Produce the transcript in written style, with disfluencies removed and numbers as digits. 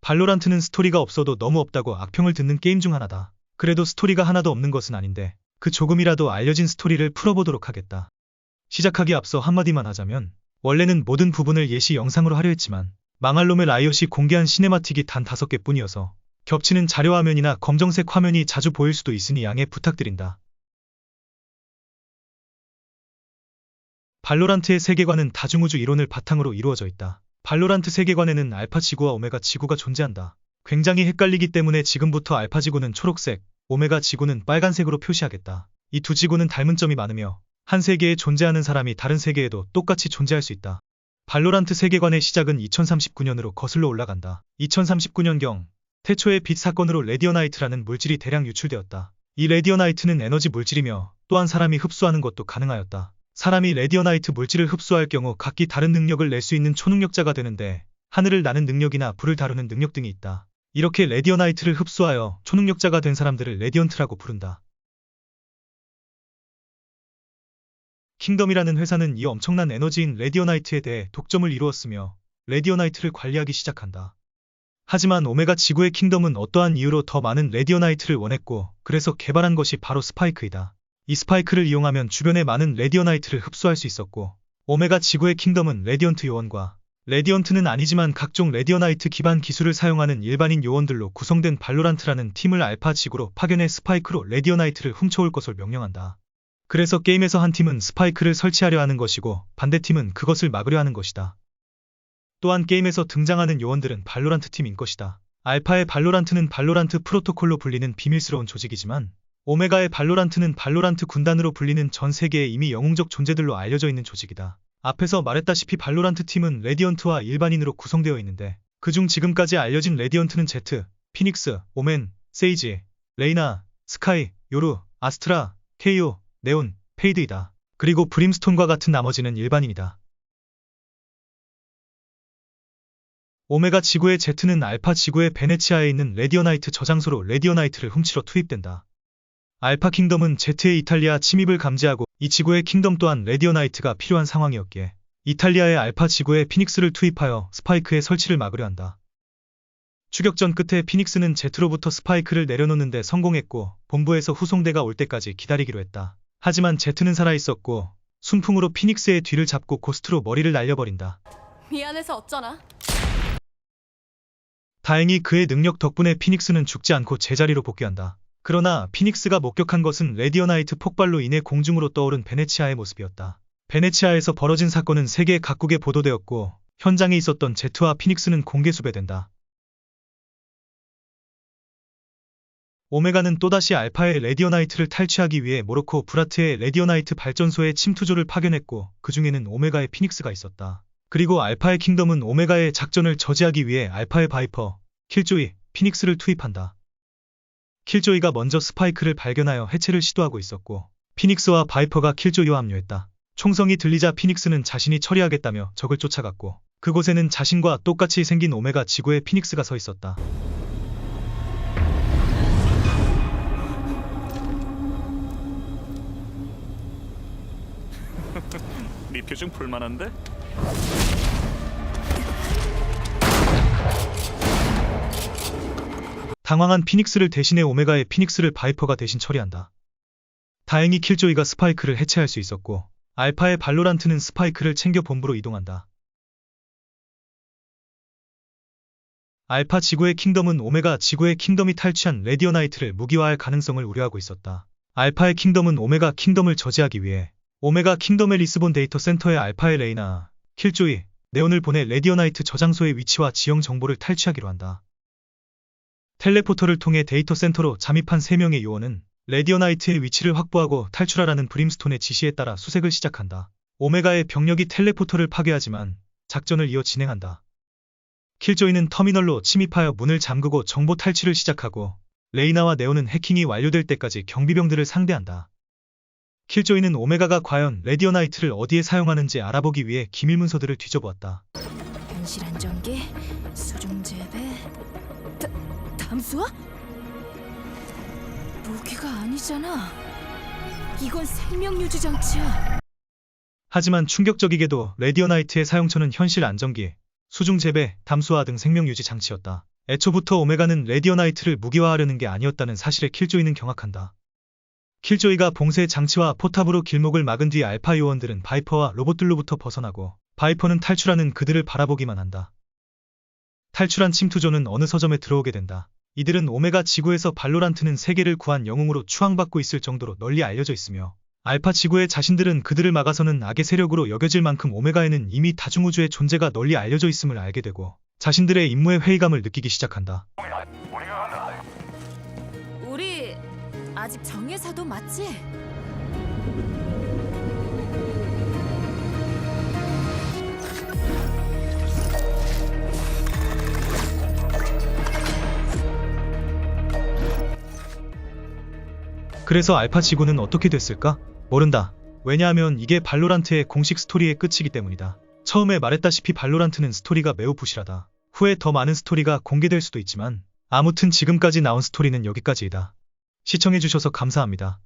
발로란트는 스토리가 없어도 너무 없다고 악평을 듣는 게임 중 하나다. 그래도 스토리가 하나도 없는 것은 아닌데 그 조금이라도 알려진 스토리를 풀어보도록 하겠다. 시작하기 앞서 한마디만 하자면 원래는 모든 부분을 예시 영상으로 하려 했지만 망할 놈의 라이엇이 공개한 시네마틱이 단 5개뿐이어서 겹치는 자료 화면이나 검정색 화면이 자주 보일 수도 있으니 양해 부탁드린다. 발로란트의 세계관은 다중우주 이론을 바탕으로 이루어져 있다. 발로란트 세계관에는 알파 지구와 오메가 지구가 존재한다. 굉장히 헷갈리기 때문에 지금부터 알파 지구는 초록색, 오메가 지구는 빨간색으로 표시하겠다. 이 두 지구는 닮은 점이 많으며 한 세계에 존재하는 사람이 다른 세계에도 똑같이 존재할 수 있다. 발로란트 세계관의 시작은 2039년으로 거슬러 올라간다. 2039년경 태초의 빛 사건으로 레디어나이트라는 물질이 대량 유출되었다. 이 레디어나이트는 에너지 물질이며 또한 사람이 흡수하는 것도 가능하였다. 사람이 레디어나이트 물질을 흡수할 경우 각기 다른 능력을 낼 수 있는 초능력자가 되는데 하늘을 나는 능력이나 불을 다루는 능력 등이 있다. 이렇게 레디어나이트를 흡수하여 초능력자가 된 사람들을 레디언트라고 부른다. 킹덤이라는 회사는 이 엄청난 에너지인 레디어나이트에 대해 독점을 이루었으며 레디어나이트를 관리하기 시작한다. 하지만 오메가 지구의 킹덤은 어떠한 이유로 더 많은 레디어나이트를 원했고 그래서 개발한 것이 바로 스파이크이다. 이 스파이크를 이용하면 주변의 많은 레디어나이트를 흡수할 수 있었고 오메가 지구의 킹덤은 레디언트 요원과 레디언트는 아니지만 각종 레디어나이트 기반 기술을 사용하는 일반인 요원들로 구성된 발로란트라는 팀을 알파 지구로 파견해 스파이크로 레디어나이트를 훔쳐올 것을 명령한다. 그래서 게임에서 한 팀은 스파이크를 설치하려 하는 것이고 반대팀은 그것을 막으려 하는 것이다. 또한 게임에서 등장하는 요원들은 발로란트 팀인 것이다. 알파의 발로란트는 발로란트 프로토콜로 불리는 비밀스러운 조직이지만 오메가의 발로란트는 발로란트 군단으로 불리는 전 세계에 이미 영웅적 존재들로 알려져 있는 조직이다. 앞에서 말했다시피 발로란트 팀은 레디언트와 일반인으로 구성되어 있는데 그중 지금까지 알려진 레디언트는 제트, 피닉스, 오멘, 세이지, 레이나, 스카이, 요루, 아스트라, 케이오, 네온, 페이드이다. 그리고 브림스톤과 같은 나머지는 일반인이다. 오메가 지구의 제트는 알파 지구의 베네치아에 있는 레디어나이트 저장소로 레디어나이트를 훔치러 투입된다. 알파 킹덤은 제트의 이탈리아 침입을 감지하고 이 지구의 킹덤 또한 레디어나이트가 필요한 상황이었기에 이탈리아의 알파 지구에 피닉스를 투입하여 스파이크의 설치를 막으려 한다. 추격전 끝에 피닉스는 제트로부터 스파이크를 내려놓는데 성공했고 본부에서 후송대가 올 때까지 기다리기로 했다. 하지만 제트는 살아있었고 순풍으로 피닉스의 뒤를 잡고 고스트로 머리를 날려버린다. 미안해서 어쩌나? 다행히 그의 능력 덕분에 피닉스는 죽지 않고 제자리로 복귀한다. 그러나 피닉스가 목격한 것은 레디어나이트 폭발로 인해 공중으로 떠오른 베네치아의 모습이었다. 베네치아에서 벌어진 사건은 세계 각국에 보도되었고 현장에 있었던 제트와 피닉스는 공개 수배된다. 오메가는 또다시 알파의 레디어나이트를 탈취하기 위해 모로코 브라트의 레디어나이트 발전소에 침투조를 파견했고 그 중에는 오메가의 피닉스가 있었다. 그리고 알파의 킹덤은 오메가의 작전을 저지하기 위해 알파의 바이퍼, 킬조이, 피닉스를 투입한다. 킬조이가 먼저 스파이크를 발견하여 해체를 시도하고 있었고 피닉스와 바이퍼가 킬조이와 합류했다. 총성이 들리자 피닉스는 자신이 처리하겠다며 적을 쫓아갔고 그곳에는 자신과 똑같이 생긴 오메가 지구의 피닉스가 서 있었다. 네 표정 볼만한데? 당황한 피닉스를 대신해 오메가의 피닉스를 바이퍼가 대신 처리한다. 다행히 킬조이가 스파이크를 해체할 수 있었고 알파의 발로란트는 스파이크를 챙겨 본부로 이동한다. 알파 지구의 킹덤은 오메가 지구의 킹덤이 탈취한 레디어나이트를 무기화할 가능성을 우려하고 있었다. 알파의 킹덤은 오메가 킹덤을 저지하기 위해 오메가 킹덤의 리스본 데이터 센터에 알파의 레이나, 킬조이, 네온을 보내 레디어나이트 저장소의 위치와 지형 정보를 탈취하기로 한다. 텔레포터를 통해 데이터 센터로 잠입한 3명의 요원은 레디어나이트의 위치를 확보하고 탈출하라는 브림스톤의 지시에 따라 수색을 시작한다. 오메가의 병력이 텔레포터를 파괴하지만 작전을 이어 진행한다. 킬조이는 터미널로 침입하여 문을 잠그고 정보 탈취를 시작하고 레이나와 네온은 해킹이 완료될 때까지 경비병들을 상대한다. 킬조이는 오메가가 과연 레디어나이트를 어디에 사용하는지 알아보기 위해 기밀 문서들을 뒤져보았다. 현실 안정기, 수중 재배, 담수화? 무기가 아니잖아. 이건 생명 유지 장치야. 하지만 충격적이게도 레디어나이트의 사용처는 현실 안정기, 수중 재배, 담수화 등 생명 유지 장치였다. 애초부터 오메가는 레디오 나이트를 무기화하려는 게 아니었다는 사실에 킬조이는 경악한다. 킬조이가 봉쇄 장치와 포탑으로 길목을 막은 뒤 알파 요원들은 바이퍼와 로봇들로부터 벗어나고 바이퍼는 탈출하는 그들을 바라보기만 한다. 탈출한 침투조는 어느 서점에 들어오게 된다. 이들은 오메가 지구에서 발로란트는 세계를 구한 영웅으로 추앙받고 있을 정도로 널리 알려져 있으며 알파 지구의 자신들은 그들을 막아서는 악의 세력으로 여겨질 만큼 오메가에는 이미 다중우주의 존재가 널리 알려져 있음을 알게 되고 자신들의 임무에 회의감을 느끼기 시작한다. 우리 아직 정예사도 맞지? 그래서 알파 지구는 어떻게 됐을까? 모른다. 왜냐하면 이게 발로란트의 공식 스토리의 끝이기 때문이다. 처음에 말했다시피 발로란트는 스토리가 매우 부실하다. 후에 더 많은 스토리가 공개될 수도 있지만 아무튼 지금까지 나온 스토리는 여기까지이다. 시청해주셔서 감사합니다.